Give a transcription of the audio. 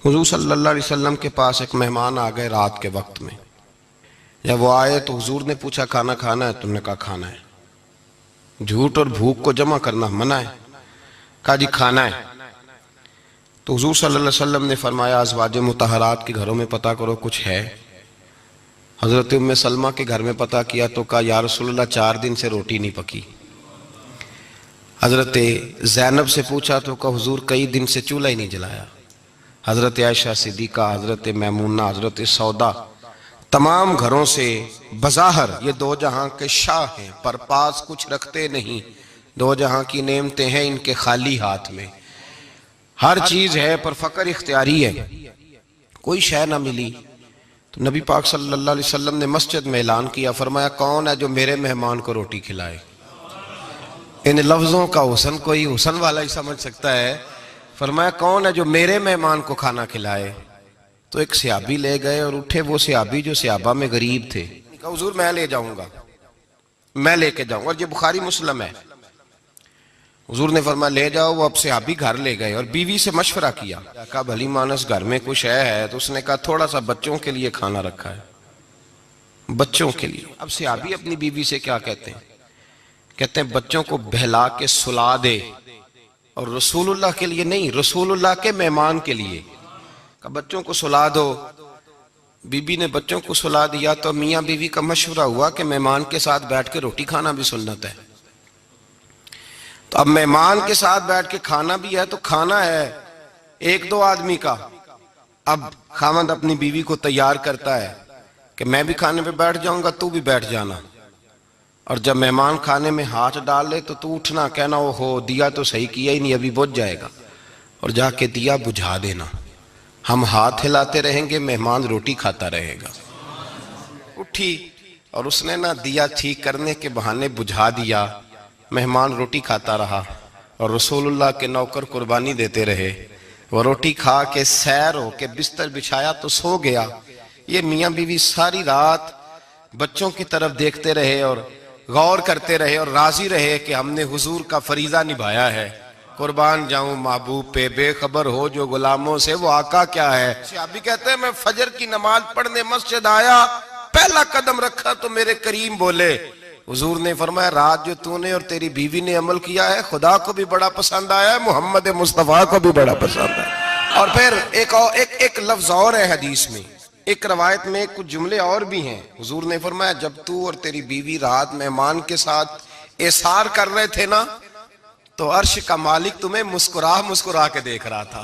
حضور صلی اللہ علیہ وسلم کے پاس ایک مہمان آ گئے رات کے وقت میں. جب وہ آئے تو حضور نے پوچھا کھانا کھانا ہے؟ تم نے کہا کھانا ہے. جھوٹ اور بھوک کو جمع کرنا منع ہے. کہا جی کھانا ہے. تو حضور صلی اللہ علیہ وسلم نے فرمایا ازواج مطہرات کے گھروں میں پتہ کرو کچھ ہے. حضرت ام سلمہ کے گھر میں پتہ کیا تو کہا یا رسول اللہ 4 دن سے روٹی نہیں پکی. حضرت زینب سے پوچھا تو کہا حضور کئی دن سے چولہا ہی نہیں جلایا. حضرت عائشہ صدیقہ، حضرت میمونہ، حضرت سودا، تمام گھروں سے بظاہر یہ دو جہاں کے شاہ ہیں پر پاس کچھ رکھتے نہیں. دو جہاں کی نعمتیں ہیں ان کے خالی ہاتھ میں. ہر چیز ہے پر فقر اختیاری ہے. کوئی شے نہ ملی تو نبی پاک صلی اللہ علیہ وسلم نے مسجد میں اعلان کیا، فرمایا کون ہے جو میرے مہمان کو روٹی کھلائے؟ ان لفظوں کا حسن کوئی حسن والا ہی سمجھ سکتا ہے. فرمایا کون ہے جو میرے مہمان کو کھانا کھلائے؟ تو ایک صحابی لے گئے اور اٹھے وہ صحابی جو صحابہ میں غریب تھے. کہا حضور میں لے جاؤں گا، میں لے کے جاؤں گا. اور یہ بخاری مسلم ہے. حضور نے فرمایا لے جاؤ. وہ اب صحابی گھر لے گئے اور بیوی سے مشورہ کیا. کہا بھلی مانس گھر میں کچھ ہے؟ تو اس نے کہا تھوڑا سا بچوں کے لیے کھانا رکھا ہے، بچوں کے لیے. اب صحابی اپنی بیوی سے کیا کہتے ہیں؟ کہتے ہیں بچوں کو بہلا کے سلا دے. اور رسول اللہ کے لیے نہیں، رسول اللہ کے مہمان کے لیے. کہ بچوں کو سلا دو. بی بی نے بچوں کو سلا دیا تو میاں بیوی کا مشورہ ہوا کہ مہمان کے ساتھ بیٹھ کے روٹی کھانا بھی سنت ہے. تو اب مہمان کے ساتھ بیٹھ کے کھانا بھی ہے تو کھانا ہے 1-2 آدمی کا. اب خاوند اپنی بیوی کو تیار کرتا ہے کہ میں بھی کھانے پہ بیٹھ جاؤں گا، تو بھی بیٹھ جانا. اور جب مہمان کھانے میں ہاتھ ڈال لے تو اٹھنا، کہنا او ہو دیا تو صحیح کیا ہی نہیں، ابھی بجھ جائے گا. اور جا کے دیا بجھا دینا. ہم ہاتھ ہلاتے رہیں گے، مہمان روٹی کھاتا رہے گا. اٹھی اور اس نے دیا ٹھیک کرنے کے بہانے بجھا دیا. مہمان روٹی کھاتا رہا اور رسول اللہ کے نوکر قربانی دیتے رہے. وہ روٹی کھا کے سیر ہو کے بستر بچھایا تو سو گیا. یہ میاں بیوی ساری رات بچوں کی طرف دیکھتے رہے اور غور کرتے رہے اور راضی رہے کہ ہم نے حضور کا فریضہ نبھایا ہے. قربان جاؤں محبوب پہ، بے خبر ہو جو غلاموں سے وہ آقا کیا ہے. صحابی کہتے ہیں میں فجر کی نماز پڑھنے مسجد آیا، پہلا قدم رکھا تو میرے کریم بولے. حضور نے فرمایا رات جو تو نے اور تیری بیوی نے عمل کیا ہے خدا کو بھی بڑا پسند آیا ہے، محمد مصطفیٰ کو بھی بڑا پسند ہے. اور پھر ایک لفظ اور ہے حدیث میں، ایک روایت میں کچھ جملے اور بھی ہیں. حضور نے فرمایا جب تو اور تیری بیوی رات مہمان کے ساتھ ایثار کر رہے تھے نا تو عرش کا مالک تمہیں مسکرا کے دیکھ رہا تھا.